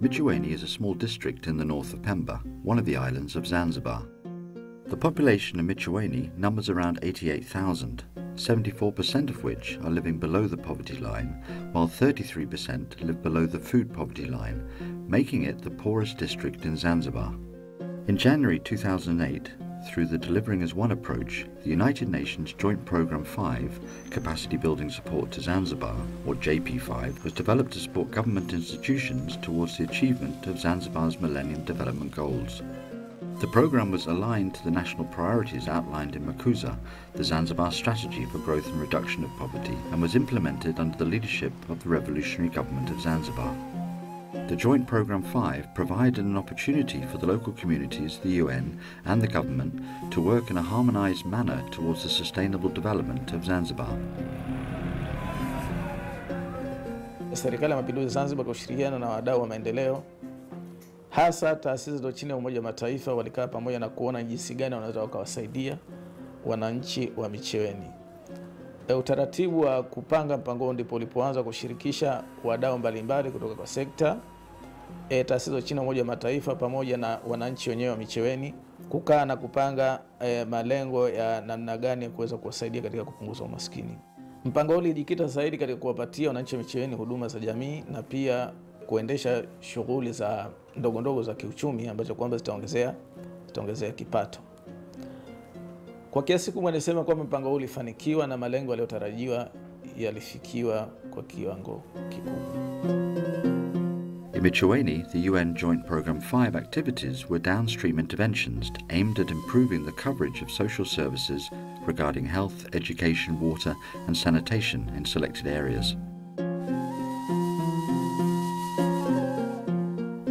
Micheweni is a small district in the north of Pemba, one of the islands of Zanzibar. The population of Micheweni numbers around 88,000, 74% of which are living below the poverty line, while 33% live below the food poverty line, making it the poorest district in Zanzibar. In January 2008, through the Delivering as One approach, the United Nations Joint Programme 5, Capacity Building Support to Zanzibar, or JP5, was developed to support government institutions towards the achievement of Zanzibar's Millennium Development Goals. The programme was aligned to the national priorities outlined in Makuza, the Zanzibar Strategy for Growth and Reduction of Poverty, and was implemented under the leadership of the Revolutionary Government of Zanzibar. The Joint Programme 5 provided an opportunity for the local communities, the UN and the government to work in a harmonised manner towards the sustainable development of Zanzibar. Serikali ya Mapinduzi Zanzibar kwa kushirikiana na wadau wa maendeleo hasa taasisi za chini ya Umoja wa Mataifa walikaa pamoja na kuona jinsi gani wanaweza wakawasaidia wananchi wa Micheweni. Utaratibu wa kupanga mpango ndipo ulipoanza kushirikisha wadau mbalimbali kutoka kwa sekta, taasisi za chini ya Umoja wa Mataifa pamoja na wananchi wenyewe wa Micheweni kukaa na kupanga malengo ya namna gani ya kuweza kuwasaidia katika kupunguza umaskini. Mpango huu ulijikita zaidi katika kuwapatia wananchi wa Micheweni huduma za jamii na pia kuendesha shughuli za ndogo za kiuchumi ambazo kwamba zitaongezea kipato. Kwa kiasi kubwa nisema kwamba mpango huu ulifanikiwa na malengo yaliyotarajiwa yalifikiwa kwa kiwango kikubwa. In Micheweni, the UN Joint Programme 5 activities were downstream interventions aimed at improving the coverage of social services regarding health, education, water and sanitation in selected areas.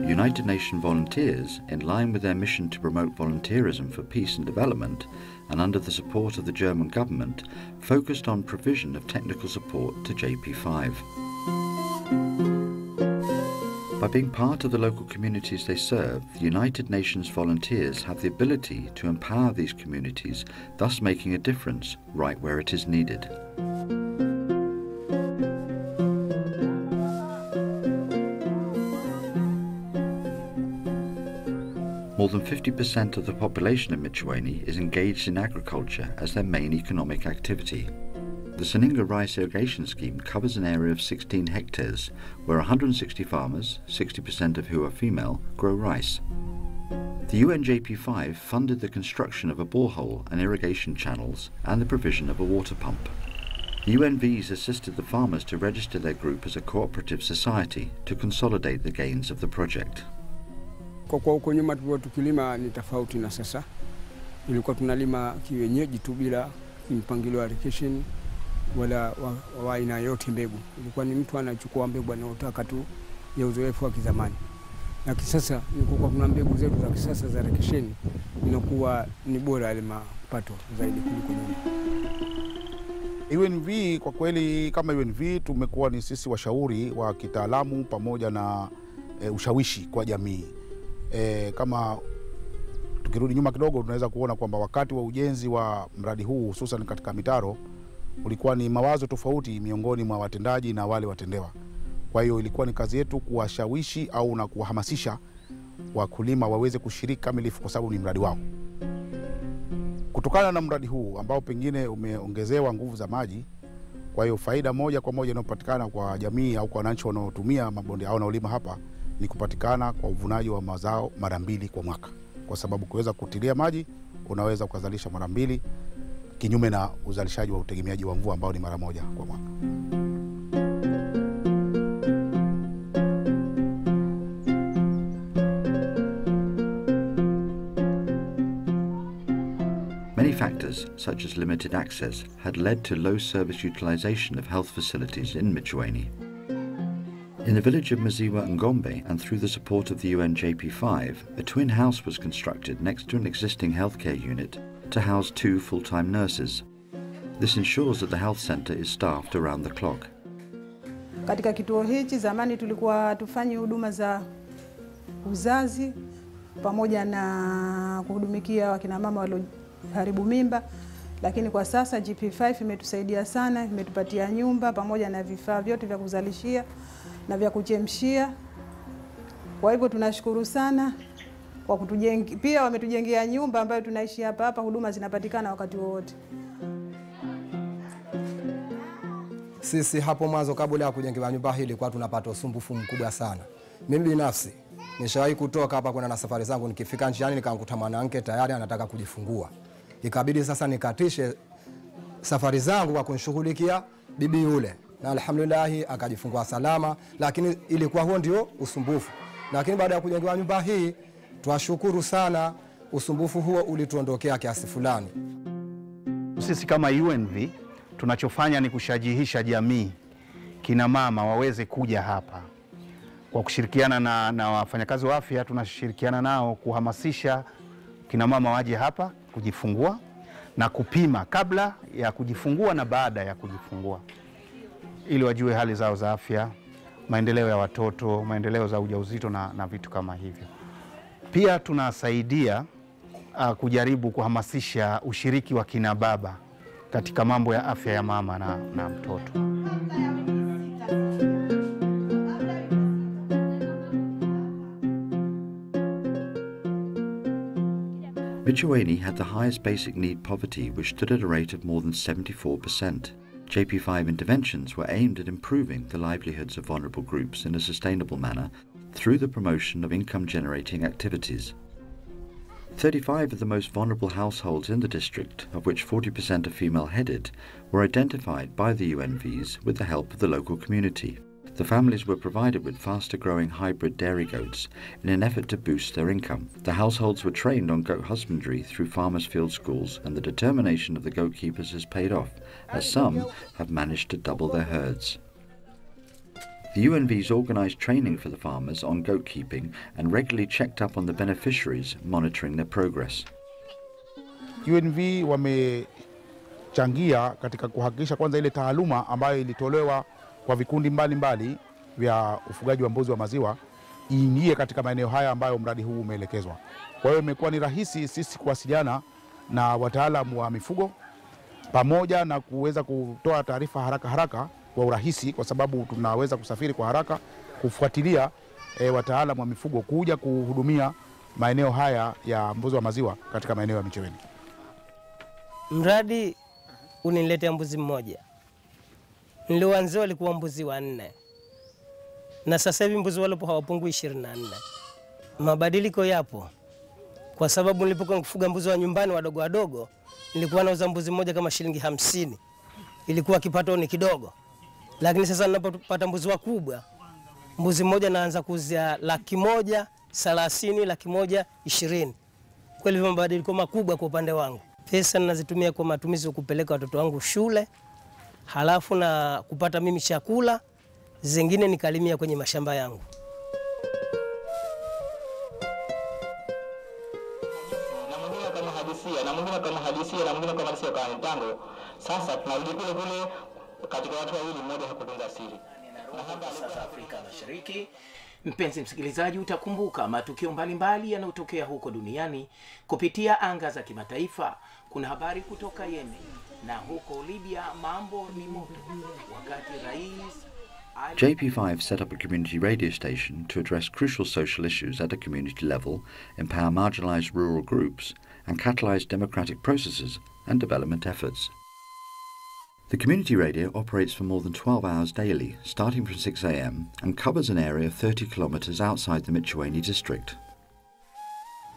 United Nations volunteers, in line with their mission to promote volunteerism for peace and development, and under the support of the German government, focused on provision of technical support to JP5. By being part of the local communities they serve, the United Nations volunteers have the ability to empower these communities, thus making a difference right where it is needed. More than 50% of the population of Micheweni is engaged in agriculture as their main economic activity. The Saninga Rice Irrigation Scheme covers an area of 16 hectares, where 160 farmers, 60% of who are female, grow rice. The UNJP5 funded the construction of a borehole and irrigation channels and the provision of a water pump. The UNVs assisted the farmers to register their group as a cooperative society to consolidate the gains of the project. Kwa huko nyuma tulikuwa tukilima ni tofauti na sasa. Ilikuwa tunalima kiwenyeji tu bila mpangilio wa irrigation wala wa aina yote mbegu. Ilikuwa ni mtu anachukua mbegu anayotaka tu ya uzoefu wa kizamani. Na kisasa ilikuwa kuna mbegu zetu za kisasa za irrigation inakuwa ni bora ile mapato zaidi kuliko nyuma. UNV kwa kweli kama UNV tumekuwa ni sisi washauri wa kitaalamu pamoja na ushawishi kwa jamii. Kama tukirudi nyuma kidogo tunaweza kuona kwamba wakati wa ujenzi wa mradi huu hususan katika mitaro ulikuwa ni mawazo tofauti miongoni mwa watendaji na wale watendewa. Kwa hiyo ilikuwa ni kazi yetu kuwashawishi au na kuwahamasisha wakulima waweze kushiriki kamilifu kwa sababu ni mradi wao. Kutokana na mradi huu ambao pengine umeongezewa nguvu za maji, kwa hiyo faida moja kwa moja inayopatikana kwa jamii au kwa wananchi wanaotumia mabonde au wanaolima hapa ni kupatikana kwa uvunaji wa mazao mara 2 kwa mwaka. Kwa sababu kuweza kutilia maji unaweza kuzalisha mara 2 kinyume na uzalishaji wa utegemeaji wa mvua ambao ni mara 1 kwa mwaka. Many factors, such as limited access, had led to low service utilization of health facilities in Micheweni. In the village of Maziwa Ngombe, and through the support of the UNJP5, a twin house was constructed next to an existing healthcare unit to house 2 full-time nurses. This ensures that the health center is staffed around the clock. Katika kituo hichi zamani tulikuwa tufanye huduma za uzazi pamoja na kuhudumikia wakina mama walioharibu mimba, lakini kwa sasa GP5 imetusaidia sana, imetupatia nyumba pamoja na vifaa vyote vya kuzalishia na vya kuchemshia Kwa hivyo tunashukuru sana kwa pia wametujengea nyumba ambayo tunaishi hapa, huduma zinapatikana wakati wowote. Sisi hapo mwanzo kabla ya kujengewa nyumba hii ilikuwa tunapata usumbufu mkubwa sana. Mimi binafsi nishawahi kutoka hapa kuna na safari zangu, nikifika njiani nikamkuta mwanamke tayari anataka kujifungua. Ikabidi sasa nikatishe safari zangu kwa kunishughulikia bibi yule. Na alhamdulillah akajifungua salama, lakini ilikuwa huo ndio usumbufu. Lakini baada ya kujengewa nyumba hii twashukuru sana, usumbufu huo ulituondokea kiasi fulani. Sisi kama UNV tunachofanya ni kushajihisha jamii, kina mama waweze kuja hapa. Kwa kushirikiana na wafanyakazi wa afya tunashirikiana nao kuhamasisha kina mama waje hapa kujifungua na kupima kabla ya kujifungua na baada ya kujifungua, ili wajue hali zao za afya, maendeleo ya watoto, maendeleo za ujauzito na vitu kama hivyo. Pia tunasaidia kujaribu kuhamasisha ushiriki wa kina baba katika mambo ya afya ya mama na mtoto. Micheweni had the highest basic need poverty, which stood at a rate of more than 74%. JP5 interventions were aimed at improving the livelihoods of vulnerable groups in a sustainable manner through the promotion of income-generating activities. 35 of the most vulnerable households in the district, of which 40% are female-headed, were identified by the UNVs with the help of the local community. The families were provided with faster-growing hybrid dairy goats in an effort to boost their income. The households were trained on goat husbandry through farmers' field schools, and the determination of the goat keepers has paid off, as some have managed to double their herds. The UNVs organised training for the farmers on goat keeping and regularly checked up on the beneficiaries, monitoring their progress. UNV wamechangia katika kuhakikisha kwanza ile taaluma ambayo ilitolewa kwa vikundi mbalimbali vya ufugaji wa mbuzi wa maziwa iingie katika maeneo haya ambayo mradi huu umeelekezwa. Kwa hiyo imekuwa ni rahisi sisi kuwasiliana na wataalamu wa mifugo pamoja na kuweza kutoa taarifa haraka kwa urahisi, kwa sababu tunaweza kusafiri kwa haraka kufuatilia wataalamu wa mifugo kuja kuhudumia maeneo haya ya mbuzi wa maziwa katika maeneo ya Micheweni. Mradi uniletea mbuzi mmoja. Nilianza walikuwa mbuzi 4. Na sasa hivi mbuzi wale hawapungui 24. Mabadiliko yapo. Kwa sababu nilipokuwa kufuga mbuzi wa nyumbani wadogo, nilikuwa nauza mbuzi mmoja kama shilingi 50. Ilikuwa kipato ni kidogo. Lakini sasa ninapopata mbuzi wakubwa, mbuzi mmoja naanza kuuzia 130,000, 130,000, 120,000. Kwa hivyo mabadiliko makubwa kwa upande wangu. Pesa ninazitumia kwa matumizi ya kupeleka watoto wangu shule, halafu na kupata mimi chakula, zingine nikalimia kwenye mashamba yangu. Na mwingine kama hadisia kwa mpango. Sasa tunarudi kule katika watu wawili, mmoja hakutunza siri. Sasa Afrika Mashariki. Mpenzi msikilizaji, utakumbuka matukio mbalimbali yanayotokea huko duniani kupitia anga za kimataifa. Kuna habari kutoka Yemen na huko Libya mambo ni moto. Wakati rais JP5 set up a community radio station to address crucial social issues at a community level, empower marginalized rural groups, and catalyze democratic processes and development efforts. The community radio operates for more than 12 hours daily, starting from 6 a.m. and covers an area of 30 kilometers outside the Micheweni district.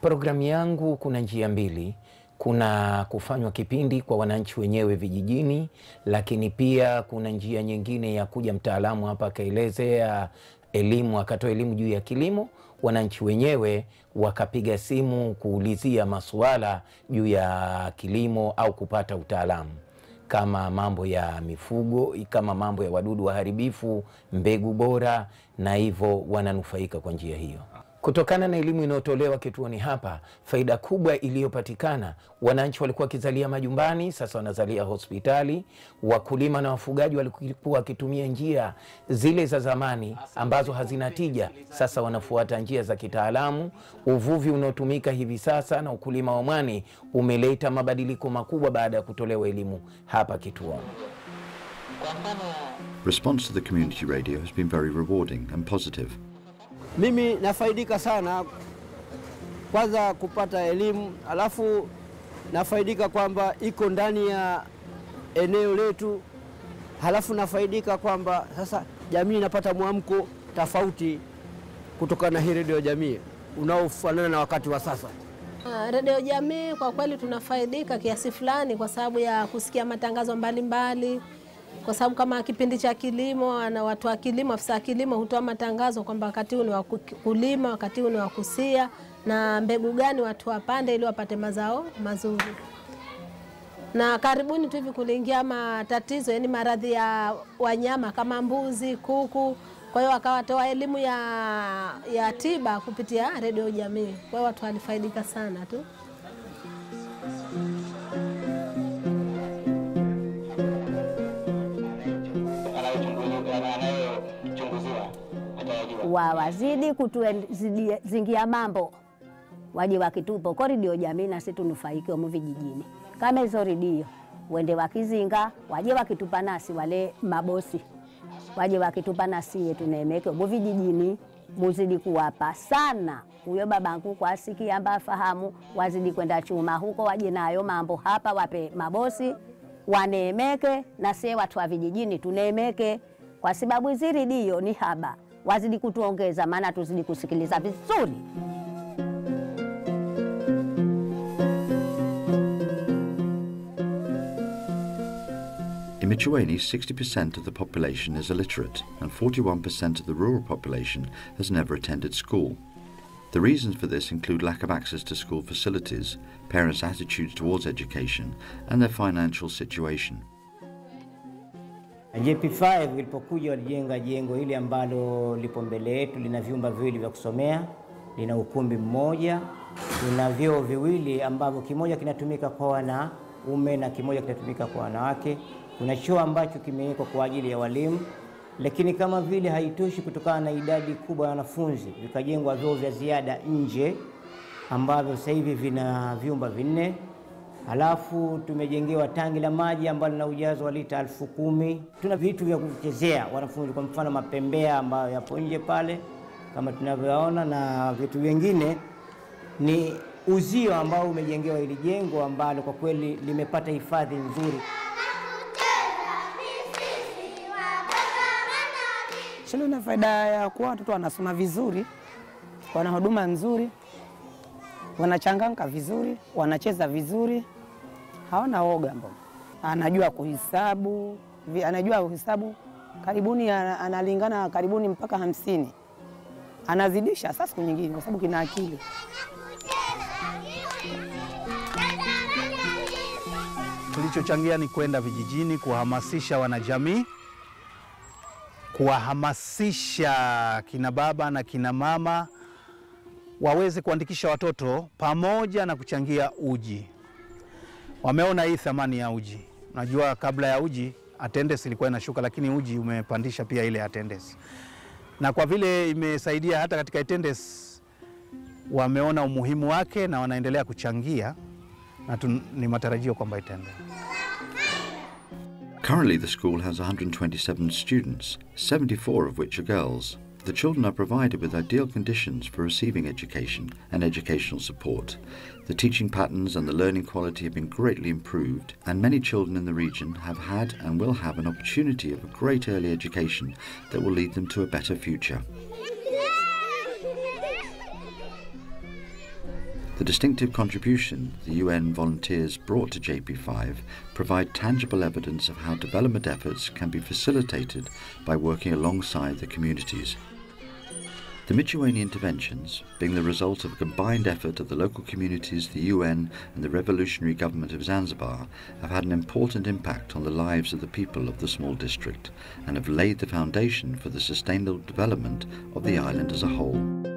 Programu yangu kuna njia mbili. Kuna kufanywa kipindi kwa wananchi wenyewe vijijini, lakini pia kuna njia nyingine ya kuja mtaalamu hapa akaelezea elimu, akatoa elimu juu ya kilimo, wananchi wenyewe wakapiga simu kuulizia masuala juu ya kilimo au kupata utaalamu kama mambo ya mifugo, kama mambo ya wadudu waharibifu, mbegu bora, na hivyo wananufaika kwa njia hiyo. Kutokana na elimu inayotolewa kituoni hapa, faida kubwa iliyopatikana, wananchi walikuwa kizalia majumbani, sasa wanazalia hospitali. Wakulima na wafugaji walikuwa wakitumia njia zile za zamani ambazo hazina tija, sasa wanafuata njia za kitaalamu. Uvuvi unaotumika hivi sasa na ukulima wa mwani umeleta mabadiliko makubwa baada ya kutolewa elimu hapa kituoni. Response to the community radio has been very rewarding and positive. Mimi nafaidika sana, kwanza kupata elimu, alafu nafaidika kwamba iko ndani ya eneo letu, halafu nafaidika kwamba sasa jamii inapata mwamko tofauti kutokana na hii redio jamii unaofanana na wakati wa sasa. Redio jamii kwa kweli tunafaidika kiasi fulani kwa sababu ya kusikia matangazo mbalimbali, kwa sababu kama kipindi cha kilimo na watu wa kilimo, afisa kilimo hutoa matangazo kwamba wakati huu ni wa kulima, wakati huu ni wa kusia na mbegu gani watu wapande ili wapate mazao mazuri. Na karibuni tu hivi kuliingia matatizo, yani maradhi ya wanyama kama mbuzi, kuku. Kwa hiyo wakawatoa elimu ya tiba kupitia redio jamii. Kwa hiyo watu walifaidika sana tu. Wazidi kutuzingia mambo, waje wakitupa huko redio jamii na sisi tunufaike huko vijijini. Kama hizo redio wende wakizinga, waje wakitupa nasi wale mabosi, waje wakitupa nasi tunemeke huko vijijini, muzidi kuwapa sana. Huyo babangu kwa asikia amba fahamu, wazidi kwenda chuma huko, waje nayo mambo hapa wape mabosi wanemeke, na sisi watu wa vijijini tunemeke, kwa sababu hizi redio ni haba. Wazidi kutuongeza, maana tuzidi kusikiliza vizuri. In Micheweni, 60% of the population is illiterate and 41% of the rural population has never attended school. The reasons for this include lack of access to school facilities, parents' attitudes towards education and their financial situation. JP5 ilipokuja walijenga jengo hili ambalo lipo mbele yetu, lina vyumba viwili vya kusomea, lina ukumbi mmoja, lina vyoo viwili ambavyo kimoja kinatumika kwa wanaume na kimoja kinatumika kwa wanawake. Kuna choo ambacho kimewekwa kwa ajili ya walimu, lakini kama vile haitoshi kutokana na idadi kubwa ya wanafunzi, vikajengwa vyoo vya ziada nje ambavyo sasa hivi vina vyumba 4. Halafu tumejengewa tangi la maji ambalo lina ujazo wa lita 10,000. Tuna vitu vya kuchezea wanafunzi, kwa mfano mapembea ambayo yapo nje pale kama tunavyoona, na vitu vingine ni uzio ambao umejengewa ili jengo ambalo kwa kweli limepata hifadhi nzuri. Shule ina faida ya kuwa watoto wanasoma vizuri, wana huduma nzuri, wanachangamka vizuri, wanacheza vizuri, hawana woga mbona. Anajua kuhesabu, karibuni analingana karibuni mpaka 50. Anazidisha sasa siku nyingine kwa sababu kina akili. Tulichochangia ni kwenda vijijini kuhamasisha wanajamii, kuwahamasisha kina baba na kina mama waweze kuandikisha watoto pamoja na kuchangia uji. Wameona hii thamani ya uji. Unajua kabla ya uji attendance ilikuwa inashuka, lakini uji umepandisha pia ile attendance. Na kwa vile imesaidia hata katika attendance, wameona umuhimu wake na wanaendelea kuchangia, na ni matarajio kwamba itaendelea. Currently the school has 127 students, 74 of which are girls. The children are provided with ideal conditions for receiving education and educational support. The teaching patterns and the learning quality have been greatly improved, and many children in the region have had and will have an opportunity of a great early education that will lead them to a better future. The distinctive contribution the UN volunteers brought to JP5 provide tangible evidence of how development efforts can be facilitated by working alongside the communities. The Micheweni interventions, being the result of a combined effort of the local communities, the UN and the revolutionary government of Zanzibar, have had an important impact on the lives of the people of the small district and have laid the foundation for the sustainable development of the island as a whole.